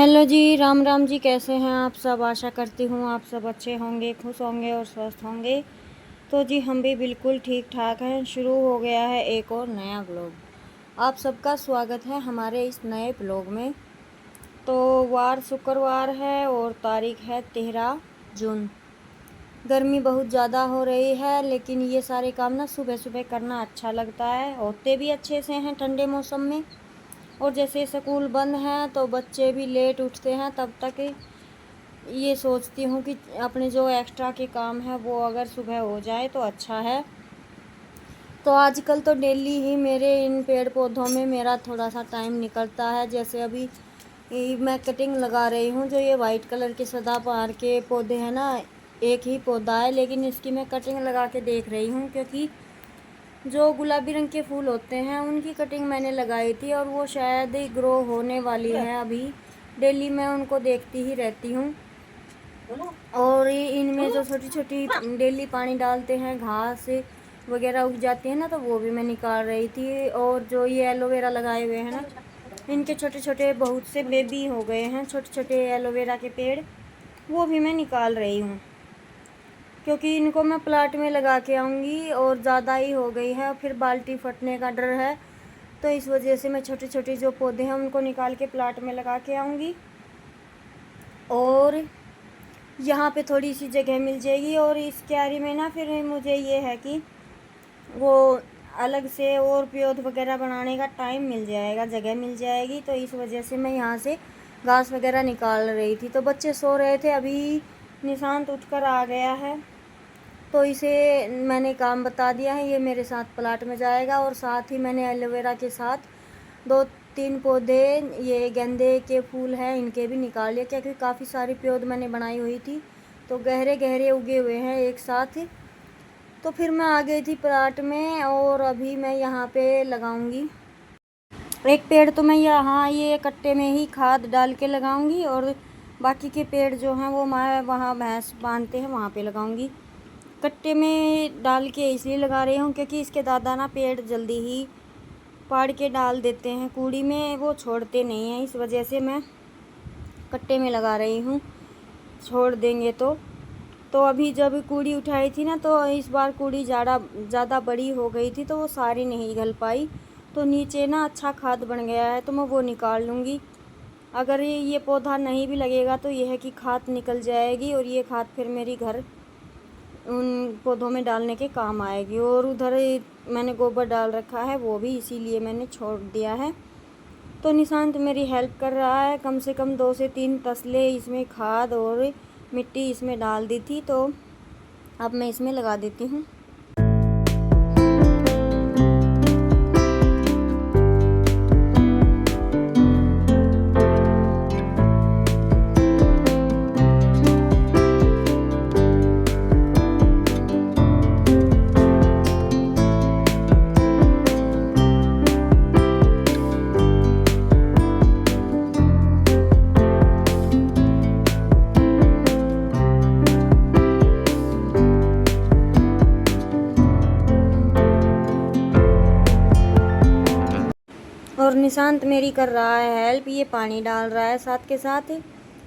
Hello जी, राम राम जी। कैसे हैं आप सब? आशा करती हूँ आप सब अच्छे होंगे, खुश होंगे और स्वस्थ होंगे। तो जी हम भी बिल्कुल ठीक ठाक हैं। शुरू हो गया है एक और नया ब्लॉग। आप सबका स्वागत है हमारे इस नए ब्लॉग में। तो वार शुक्रवार है और तारीख है 13 जून। गर्मी बहुत ज़्यादा हो रही है, लेकिन ये सारे काम ना सुबह सुबह करना अच्छा लगता है, होते भी अच्छे से हैं ठंडे मौसम में। और जैसे स्कूल बंद हैं तो बच्चे भी लेट उठते हैं, तब तक ये सोचती हूँ कि अपने जो एक्स्ट्रा के काम है वो अगर सुबह हो जाए तो अच्छा है। तो आजकल तो डेली ही मेरे इन पेड़ पौधों में मेरा थोड़ा सा टाइम निकलता है। जैसे अभी मैं कटिंग लगा रही हूँ, जो ये वाइट कलर के सदाबहार के पौधे हैं ना, एक ही पौधा है लेकिन इसकी मैं कटिंग लगा के देख रही हूँ, क्योंकि जो गुलाबी रंग के फूल होते हैं उनकी कटिंग मैंने लगाई थी और वो शायद ही ग्रो होने वाली है अभी। डेली मैं उनको देखती ही रहती हूँ। और इनमें जो छोटी छोटी डेली पानी डालते हैं, घास वगैरह उग जाती है ना, तो वो भी मैं निकाल रही थी। और जो ये एलोवेरा लगाए हुए हैं ना, इनके छोटे छोटे बहुत से बेबी हो गए हैं, छोटे छोटे एलोवेरा के पेड़, वो भी मैं निकाल रही हूँ, क्योंकि इनको मैं प्लाट में लगा के आऊँगी और ज़्यादा ही हो गई है, फिर बाल्टी फटने का डर है। तो इस वजह से मैं छोटे छोटे जो पौधे हैं उनको निकाल के प्लाट में लगा के आऊँगी, और यहाँ पे थोड़ी सी जगह मिल जाएगी। और इस क्यारी में ना फिर मुझे ये है कि वो अलग से और पौध वगैरह बनाने का टाइम मिल जाएगा, जगह मिल जाएगी। तो इस वजह से मैं यहाँ से घास वगैरह निकाल रही थी। तो बच्चे सो रहे थे, अभी निशांत उठकर आ गया है, तो इसे मैंने काम बता दिया है, ये मेरे साथ प्लाट में जाएगा। और साथ ही मैंने एलोवेरा के साथ 2-3 पौधे ये गेंदे के फूल हैं, इनके भी निकाल लिए, क्योंकि काफ़ी सारी पौध मैंने बनाई हुई थी, तो गहरे गहरे उगे हुए हैं एक साथ। तो फिर मैं आ गई थी प्लाट में और अभी मैं यहाँ पे लगाऊंगी एक पेड़। तो मैं यहाँ ये कट्टे में ही खाद डाल के लगाऊंगी, और बाकी के पेड़ जो हैं वो मैं वहाँ भैंस बांधते हैं वहाँ पे लगाऊंगी। कट्टे में डाल के इसलिए लगा रही हूँ क्योंकि इसके दादा ना पेड़ जल्दी ही पाड़ के डाल देते हैं कूड़ी में, वो छोड़ते नहीं हैं। इस वजह से मैं कट्टे में लगा रही हूँ, छोड़ देंगे तो अभी जब कूड़ी उठाई थी ना, तो इस बार कूड़ी ज़्यादा बड़ी हो गई थी, तो वो सारी नहीं गल पाई। तो नीचे ना अच्छा खाद बन गया है, तो मैं वो निकाल लूँगी। अगर ये पौधा नहीं भी लगेगा तो यह है कि खाद निकल जाएगी, और ये खाद फिर मेरी घर उन पौधों में डालने के काम आएगी। और उधर मैंने गोबर डाल रखा है, वो भी इसीलिए मैंने छोड़ दिया है। तो निशांत मेरी हेल्प कर रहा है, कम से कम 2 से 3 तसले इसमें खाद और मिट्टी इसमें डाल दी थी, तो अब मैं इसमें लगा देती हूँ। और निशांत मेरी कर रहा है हेल्प, ये पानी डाल रहा है साथ के साथ।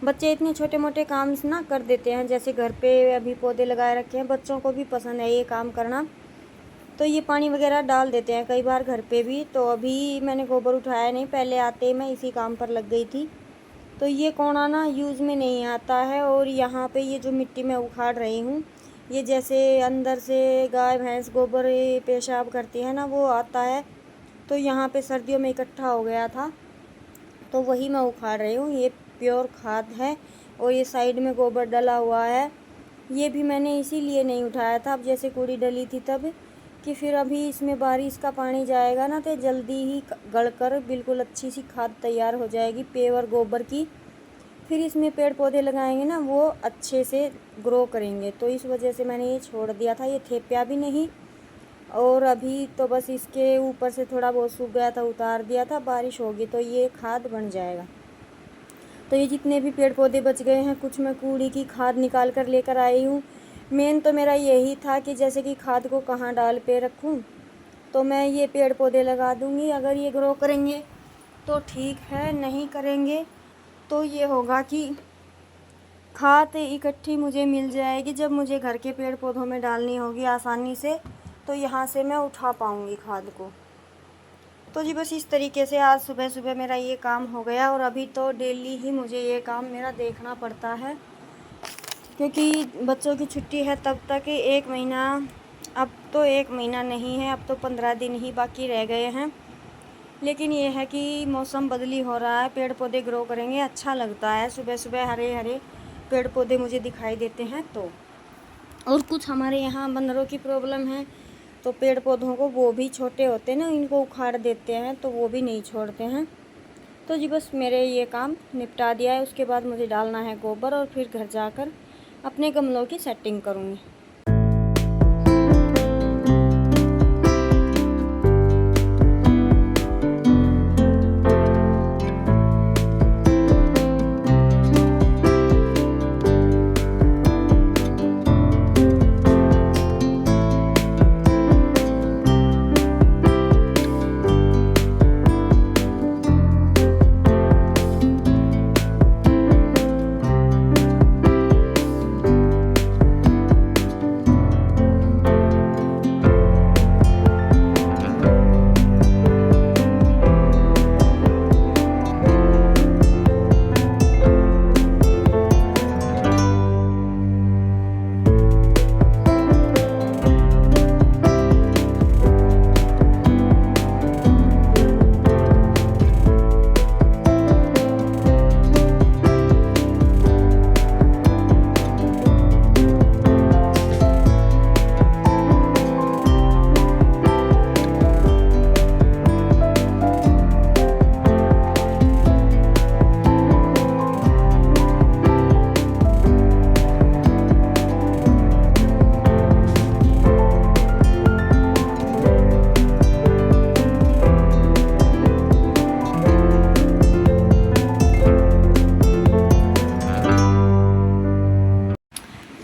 बच्चे इतने छोटे मोटे काम ना कर देते हैं, जैसे घर पे अभी पौधे लगाए रखे हैं, बच्चों को भी पसंद है ये काम करना, तो ये पानी वगैरह डाल देते हैं कई बार घर पे भी। तो अभी मैंने गोबर उठाया नहीं, पहले आते ही मैं इसी काम पर लग गई थी। तो ये कोना ना यूज़ में नहीं आता है, और यहाँ पे ये जो मिट्टी मैं उखाड़ रही हूँ, ये जैसे अंदर से गाय भैंस गोबर पेशाब करती है ना, वो आता है। तो यहाँ पे सर्दियों में इकट्ठा हो गया था, तो वही मैं उखाड़ रही हूँ। ये प्योर खाद है, और ये साइड में गोबर डला हुआ है, ये भी मैंने इसीलिए नहीं उठाया था। अब जैसे कूड़ी डली थी तब, कि फिर अभी इसमें बारिश का पानी जाएगा ना, तो जल्दी ही गलकर बिल्कुल अच्छी सी खाद तैयार हो जाएगी प्योर गोबर की। फिर इसमें पेड़ पौधे लगाएंगे ना, वो अच्छे से ग्रो करेंगे। तो इस वजह से मैंने ये छोड़ दिया था, ये थेप्या भी नहीं। और अभी तो बस इसके ऊपर से थोड़ा बहुत सूख गया था, उतार दिया था, बारिश होगी तो ये खाद बन जाएगा। तो ये जितने भी पेड़ पौधे बच गए हैं, कुछ मैं कूड़ी की खाद निकाल कर लेकर आई हूँ। मेन तो मेरा यही था कि जैसे कि खाद को कहाँ डाल पे रखूँ, तो मैं ये पेड़ पौधे लगा दूँगी। अगर ये ग्रो करेंगे तो ठीक है, नहीं करेंगे तो ये होगा कि खाद इकट्ठी मुझे मिल जाएगी। जब मुझे घर के पेड़ पौधों में डालनी होगी आसानी से, तो यहाँ से मैं उठा पाऊँगी खाद को। तो जी बस इस तरीके से आज सुबह सुबह मेरा ये काम हो गया। और अभी तो डेली ही मुझे ये काम मेरा देखना पड़ता है, क्योंकि बच्चों की छुट्टी है तब तक 1 महीना, अब तो 1 महीना नहीं है, अब तो 15 दिन ही बाकी रह गए हैं। लेकिन ये है कि मौसम बदली हो रहा है, पेड़ पौधे ग्रो करेंगे, अच्छा लगता है। सुबह सुबह हरे हरे पेड़ पौधे मुझे दिखाई देते हैं। तो और कुछ हमारे यहाँ बंदरों की प्रॉब्लम है, तो पेड़ पौधों को वो भी छोटे होते हैं ना, इनको उखाड़ देते हैं, तो वो भी नहीं छोड़ते हैं। तो जी बस मेरे ये काम निपटा दिया है। उसके बाद मुझे डालना है गोबर और फिर घर जाकर अपने गमलों की सेटिंग करूँगी।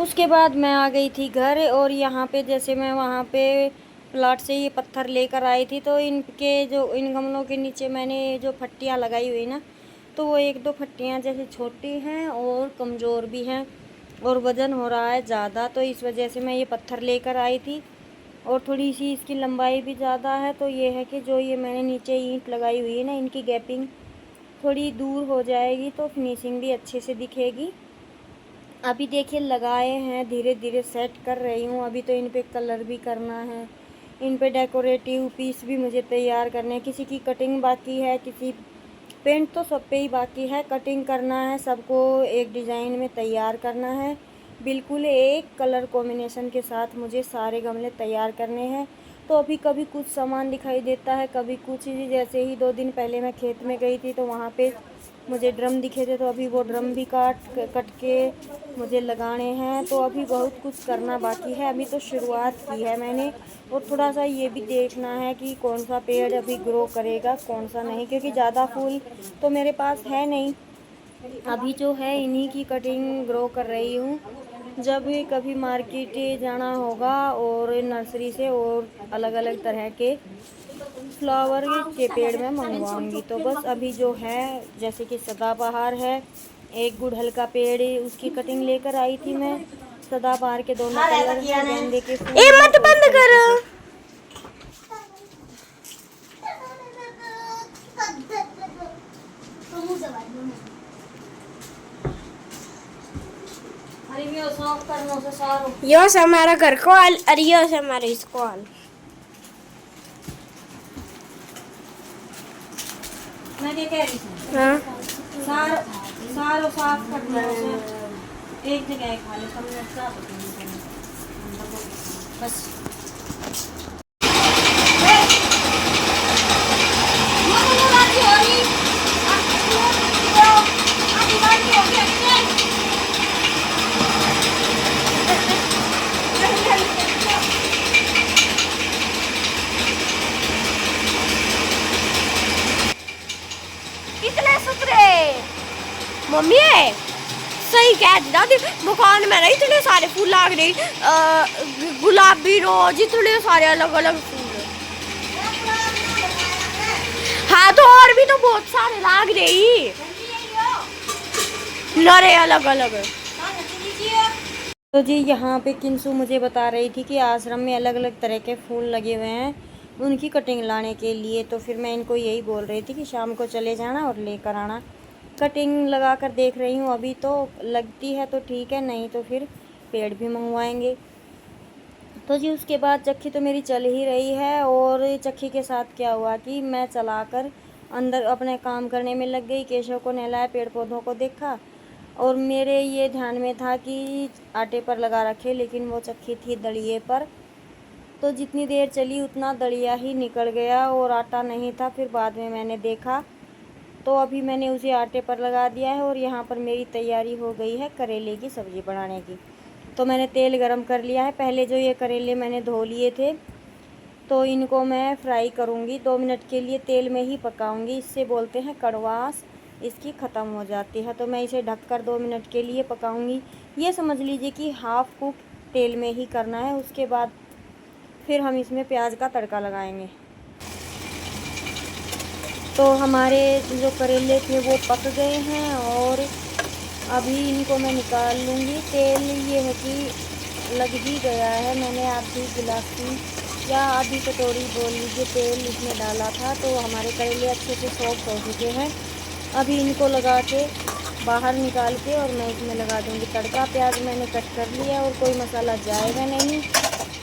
उसके बाद मैं आ गई थी घर। और यहाँ पे जैसे मैं वहाँ पे प्लाट से ये पत्थर लेकर आई थी, तो इनके जो इन गमलों के नीचे मैंने जो फट्टियाँ लगाई हुई ना, तो वो 1-2 फट्टियाँ जैसे छोटी हैं और कमज़ोर भी हैं और वज़न हो रहा है ज़्यादा, तो इस वजह से मैं ये पत्थर लेकर आई थी। और थोड़ी सी इसकी लंबाई भी ज़्यादा है, तो ये है कि जो ये मैंने नीचे ईंट लगाई हुई है ना, इनकी गैपिंग थोड़ी दूर हो जाएगी, तो फिनिशिंग भी अच्छे से दिखेगी। अभी देखिए लगाए हैं, धीरे धीरे सेट कर रही हूँ। अभी तो इन पे कलर भी करना है, इन पे डेकोरेटिव पीस भी मुझे तैयार करने हैं। किसी की कटिंग बाकी है, किसी पेंट तो सब पे ही बाकी है, कटिंग करना है, सबको एक डिज़ाइन में तैयार करना है। बिल्कुल एक कलर कॉम्बिनेशन के साथ मुझे सारे गमले तैयार करने हैं। तो अभी कभी कुछ सामान दिखाई देता है, कभी कुछ। जैसे ही 2 दिन पहले मैं खेत में गई थी, तो वहाँ पे मुझे ड्रम दिखे थे, तो अभी वो ड्रम भी कट के मुझे लगाने हैं। तो अभी बहुत कुछ करना बाकी है, अभी तो शुरुआत की है मैंने। और थोड़ा सा ये भी देखना है कि कौन सा पेड़ अभी ग्रो करेगा, कौन सा नहीं, क्योंकि ज़्यादा फूल तो मेरे पास है नहीं। अभी जो है इन्हीं की कटिंग ग्रो कर रही हूँ। जब भी कभी मार्केट जाना होगा और नर्सरी से और अलग अलग तरह के फ्लावर के पेड़ में मंगवाऊंगी। तो बस अभी जो है जैसे कि सदाबहार है, एक गुड़हल का पेड़, उसकी कटिंग लेकर आई थी मैं। सदाबहार के दोनों कलर हैं, गेंदे के फूल। ए मत बंद करो। यो से हमारा घर को हाल और यो से हमारे इसको हाल। मैं क्या कह रही थी? हाँ सारो साफ करना है, एक जगह खा ले सब बस। कितने सुथरे मम्मी है, सही कह दी दादी। दुकान में ना इतने सारे फूल लाग रहे, गुलाबी रोज इतने सारे अलग अलग फूल। हाँ तो और भी तो बहुत सारे लाग रहे। नारे अलग अलग। तो जी यहाँ पे किंसु मुझे बता रही थी कि आश्रम में अलग अलग तरह के फूल लगे हुए हैं उनकी कटिंग लाने के लिए। तो फिर मैं इनको यही बोल रही थी कि शाम को चले जाना और लेकर आना। कटिंग लगा कर देख रही हूँ, अभी तो लगती है तो ठीक है, नहीं तो फिर पेड़ भी मंगवाएंगे। तो जी उसके बाद चक्की तो मेरी चल ही रही है, और चक्की के साथ क्या हुआ कि मैं चलाकर अंदर अपने काम करने में लग गई। केशव को नहलाया, पेड़ पौधों को देखा, और मेरे ये ध्यान में था कि आटे पर लगा रखे, लेकिन वो चक्की थी दड़िये पर। तो जितनी देर चली उतना दड़िया ही निकल गया और आटा नहीं था। फिर बाद में मैंने देखा, तो अभी मैंने उसे आटे पर लगा दिया है। और यहाँ पर मेरी तैयारी हो गई है करेले की सब्ज़ी बनाने की। तो मैंने तेल गरम कर लिया है। पहले जो ये करेले मैंने धो लिए थे, तो इनको मैं फ्राई करूँगी 2 मिनट के लिए, तेल में ही पकाऊँगी। इससे बोलते हैं कड़वास इसकी ख़त्म हो जाती है। तो मैं इसे ढककर 2 मिनट के लिए पकाऊँगी। ये समझ लीजिए कि हाफ़ कुक तेल में ही करना है। उसके बाद फिर हम इसमें प्याज का तड़का लगाएंगे। तो हमारे जो करेले थे वो पक गए हैं, और अभी इनको मैं निकाल लूँगी। तेल ये है कि लग ही गया है। मैंने आधी गिलास की या आधी कटोरी बोल लीजिए तेल इसमें डाला था। तो हमारे करेले अच्छे से सॉफ्ट हो चुके हैं। अभी इनको लगा के बाहर निकाल के और मैं इसमें लगा दूँगी तड़का। प्याज मैंने कट कर लिया और कोई मसाला जाएगा नहीं।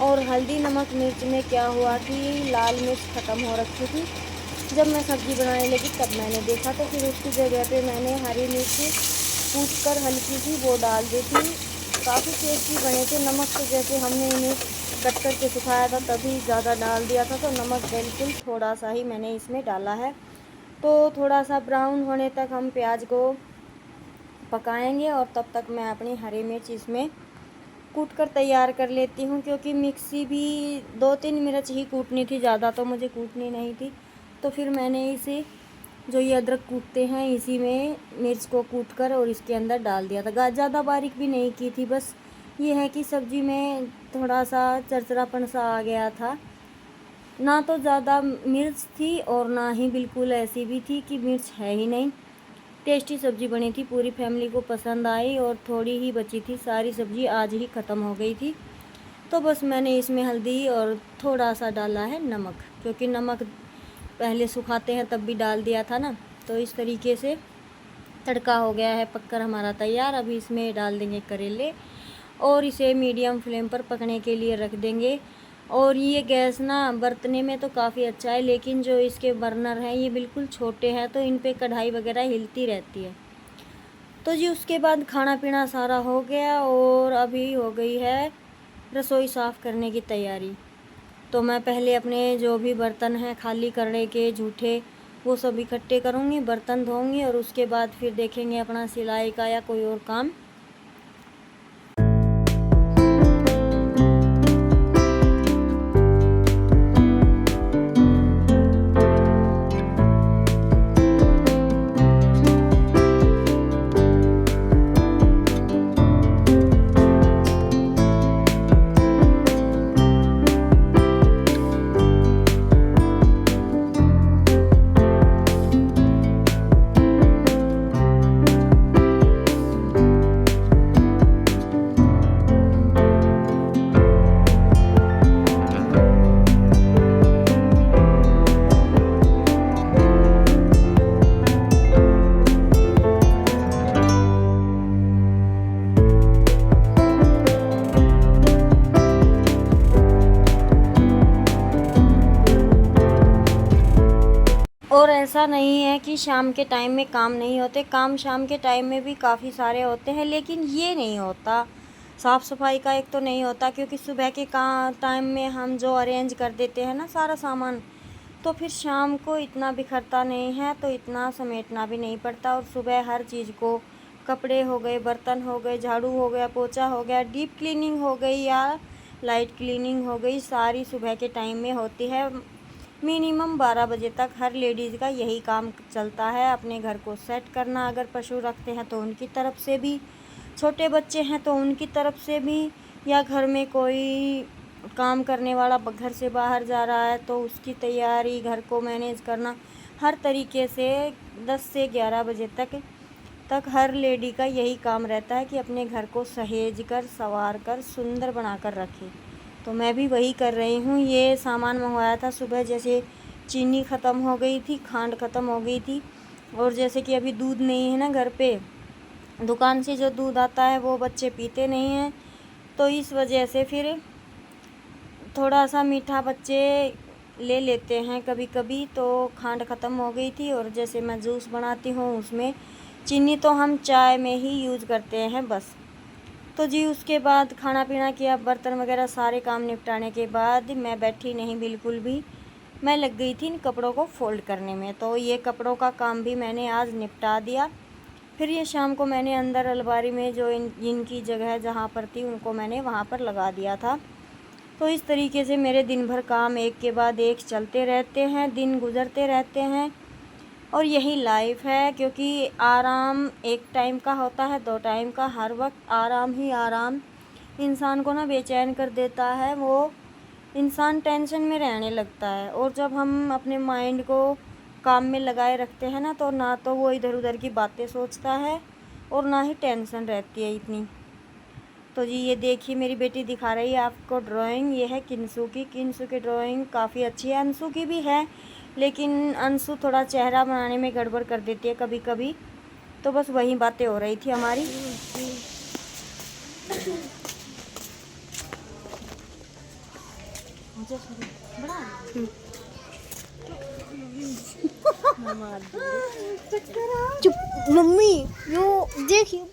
और हल्दी नमक मिर्च में क्या हुआ कि लाल मिर्च ख़त्म हो रखी थी। जब मैं सब्ज़ी बनाने लगी तब मैंने देखा, तो फिर उसकी जगह पे मैंने हरी मिर्च कूट कर हल्की सी वो डाल दी थी। काफ़ी टेस्टी बने थे। नमक तो जैसे हमने इन्हें कट करके सुखाया था तभी ज़्यादा डाल दिया था, तो नमक बिल्कुल थोड़ा सा ही मैंने इसमें डाला है। तो थोड़ा सा ब्राउन होने तक हम प्याज को पकाएंगे, और तब तक मैं अपनी हरी मिर्च इसमें कूट कर तैयार कर लेती हूँ, क्योंकि मिक्सी भी 2-3 मिर्च ही कूटनी थी, ज़्यादा तो मुझे कूटनी नहीं थी। तो फिर मैंने इसे जो ये अदरक कूटते हैं इसी में मिर्च को कूट कर और इसके अंदर डाल दिया था। ज़्यादा बारीक भी नहीं की थी, बस ये है कि सब्ज़ी में थोड़ा सा चरचरापन सा आ गया था। ना तो ज़्यादा मिर्च थी और ना ही बिल्कुल ऐसी भी थी कि मिर्च है ही नहीं। टेस्टी सब्ज़ी बनी थी, पूरी फैमिली को पसंद आई, और थोड़ी ही बची थी, सारी सब्ज़ी आज ही ख़त्म हो गई थी। तो बस मैंने इसमें हल्दी और थोड़ा सा डाला है नमक, क्योंकि नमक पहले सुखाते हैं तब भी डाल दिया था ना। तो इस तरीके से तड़का हो गया है पककर हमारा तैयार। अभी इसमें डाल देंगे करेले और इसे मीडियम फ्लेम पर पकने के लिए रख देंगे। और ये गैस ना बरतने में तो काफ़ी अच्छा है, लेकिन जो इसके बर्नर हैं ये बिल्कुल छोटे हैं, तो इन पे कढ़ाई वगैरह हिलती रहती है। तो जी उसके बाद खाना पीना सारा हो गया, और अभी हो गई है रसोई साफ़ करने की तैयारी। तो मैं पहले अपने जो भी बर्तन हैं खाली करने के झूठे, वो सब इकट्ठे करूँगी, बर्तन धोऊँगी, और उसके बाद फिर देखेंगे अपना सिलाई का या कोई और काम। और ऐसा नहीं है कि शाम के टाइम में काम नहीं होते, काम शाम के टाइम में भी काफ़ी सारे होते हैं, लेकिन ये नहीं होता साफ़ सफाई का। एक तो नहीं होता क्योंकि सुबह के टाइम में हम जो अरेंज कर देते हैं ना सारा सामान, तो फिर शाम को इतना बिखरता नहीं है, तो इतना समेटना भी नहीं पड़ता। और सुबह हर चीज़ को, कपड़े हो गए, बर्तन हो गए, झाड़ू हो गया, पोछा हो गया, डीप क्लीनिंग हो गई या लाइट क्लीनिंग हो गई, सारी सुबह के टाइम में होती है। मिनिमम 12 बजे तक हर लेडीज़ का यही काम चलता है, अपने घर को सेट करना। अगर पशु रखते हैं तो उनकी तरफ से भी, छोटे बच्चे हैं तो उनकी तरफ से भी, या घर में कोई काम करने वाला घर से बाहर जा रहा है तो उसकी तैयारी, घर को मैनेज करना, हर तरीके से 10 से 11 बजे तक तक हर लेडी का यही काम रहता है कि अपने घर को सहेज कर, संवार कर, सुंदर बना कर रखे। तो मैं भी वही कर रही हूँ। ये सामान मंगवाया था सुबह, जैसे चीनी ख़त्म हो गई थी, खांड ख़त्म हो गई थी, और जैसे कि अभी दूध नहीं है ना घर पे, दुकान से जो दूध आता है वो बच्चे पीते नहीं हैं, तो इस वजह से फिर थोड़ा सा मीठा बच्चे ले लेते हैं कभी कभी। तो खांड ख़त्म हो गई थी, और जैसे मैं जूस बनाती हूँ उसमें चीनी तो हम चाय में ही यूज़ करते हैं बस। तो जी उसके बाद खाना पीना किया, बर्तन वगैरह सारे काम निपटाने के बाद मैं बैठी नहीं बिल्कुल भी, मैं लग गई थी इन कपड़ों को फ़ोल्ड करने में। तो ये कपड़ों का काम भी मैंने आज निपटा दिया। फिर ये शाम को मैंने अंदर अलमारी में जो इनकी जगह जहाँ पर थी उनको मैंने वहाँ पर लगा दिया था। तो इस तरीके से मेरे दिन भर काम एक के बाद एक चलते रहते हैं, दिन गुज़रते रहते हैं, और यही लाइफ है। क्योंकि आराम एक टाइम का होता है, 2 टाइम का, हर वक्त आराम ही आराम इंसान को ना बेचैन कर देता है। वो इंसान टेंशन में रहने लगता है, और जब हम अपने माइंड को काम में लगाए रखते हैं ना, तो ना तो वो इधर उधर की बातें सोचता है और ना ही टेंशन रहती है इतनी। तो जी ये देखिए मेरी बेटी दिखा रही है आपको ड्राइंग, ये है किंसु की। किंसु की ड्राइंग काफ़ी अच्छी है, अंशु की भी है, लेकिन अंशु थोड़ा चेहरा बनाने में गड़बड़ कर देती है कभी कभी। तो बस वही बातें हो रही थी हमारी। चुप मम्मी, यो देखिए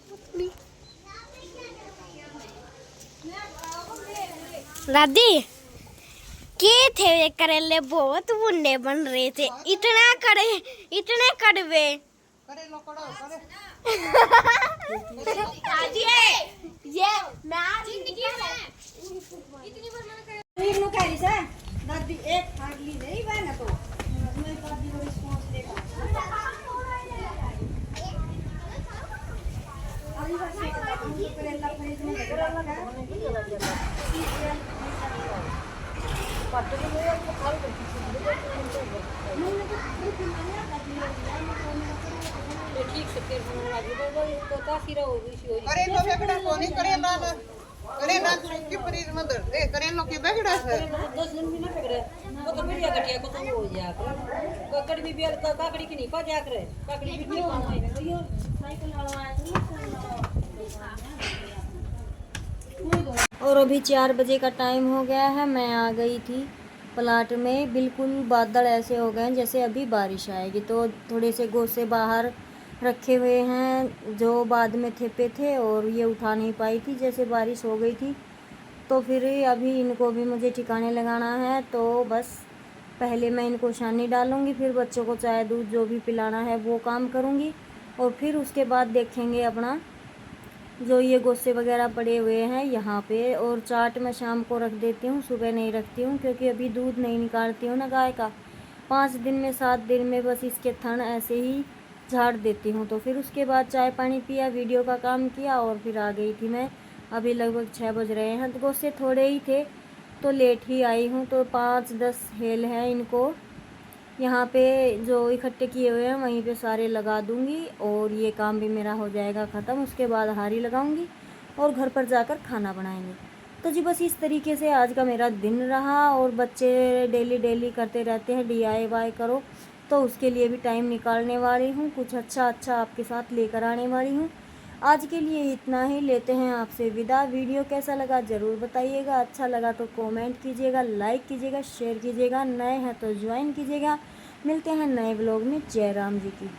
दादी के थे वे करेले बहुत बुने बन रहे थे, इतने कड़वे। दादी ये मैं जिंदगी में इतनी बार मैंने कह रही है दादी एक खाट ली नहीं बहन तो मैं दादी को रिस्पांस देगा। अभी बस करेला फ्रिज में लगा ठीक से फिर हम तो काफी रहोगी करेला बेगड़ा कोनी करेला करेला सूखी फ्रिज में धर दे करेला के बेगड़ा है 10 दिन भी ना पकड़े वो तो बढ़िया गटिया को तो हो जाया कर ककड़ी भी बेल का काकड़ी की नहीं को जा करे काकड़ी भी क्यों है साइकिल वाला आया और अभी 4 बजे का टाइम हो गया है। मैं आ गई थी प्लाट में। बिल्कुल बादल ऐसे हो गए हैं जैसे अभी बारिश आएगी। तो थोड़े से गोसे बाहर रखे हुए हैं जो बाद में थेपे थे, और ये उठा नहीं पाई थी जैसे बारिश हो गई थी। तो फिर अभी इनको भी मुझे ठिकाने लगाना है। तो बस पहले मैं इनको छानी डालूँगी, फिर बच्चों को चाय दूध जो भी पिलाना है वो काम करूँगी, और फिर उसके बाद देखेंगे अपना जो ये गोसे वगैरह पड़े हुए हैं यहाँ पे। और चाट मैं शाम को रख देती हूँ, सुबह नहीं रखती हूँ, क्योंकि अभी दूध नहीं निकालती हूँ ना गाय का। 5 दिन में 7 दिन में बस इसके थन ऐसे ही झाड़ देती हूँ। तो फिर उसके बाद चाय पानी पिया, वीडियो का काम किया, और फिर आ गई थी मैं। अभी लगभग 6 बज रहे हैं। तो गोसे थोड़े ही थे तो लेट ही आई हूँ। तो 5-10 हेल हैं, इनको यहाँ पे जो इकट्ठे किए हुए हैं वहीं पे सारे लगा दूँगी, और ये काम भी मेरा हो जाएगा ख़त्म। उसके बाद हारी लगाऊँगी और घर पर जाकर खाना बनाएंगे। तो जी बस इस तरीके से आज का मेरा दिन रहा। और बच्चे डेली करते रहते हैं DIY करो, तो उसके लिए भी टाइम निकालने वाली हूँ, कुछ अच्छा आपके साथ लेकर आने वाली हूँ। आज के लिए इतना ही, लेते हैं आपसे विदा। वीडियो कैसा लगा ज़रूर बताइएगा, अच्छा लगा तो कमेंट कीजिएगा, लाइक कीजिएगा, शेयर कीजिएगा, नए हैं तो ज्वाइन कीजिएगा। मिलते हैं नए व्लॉग में। जय राम जी की।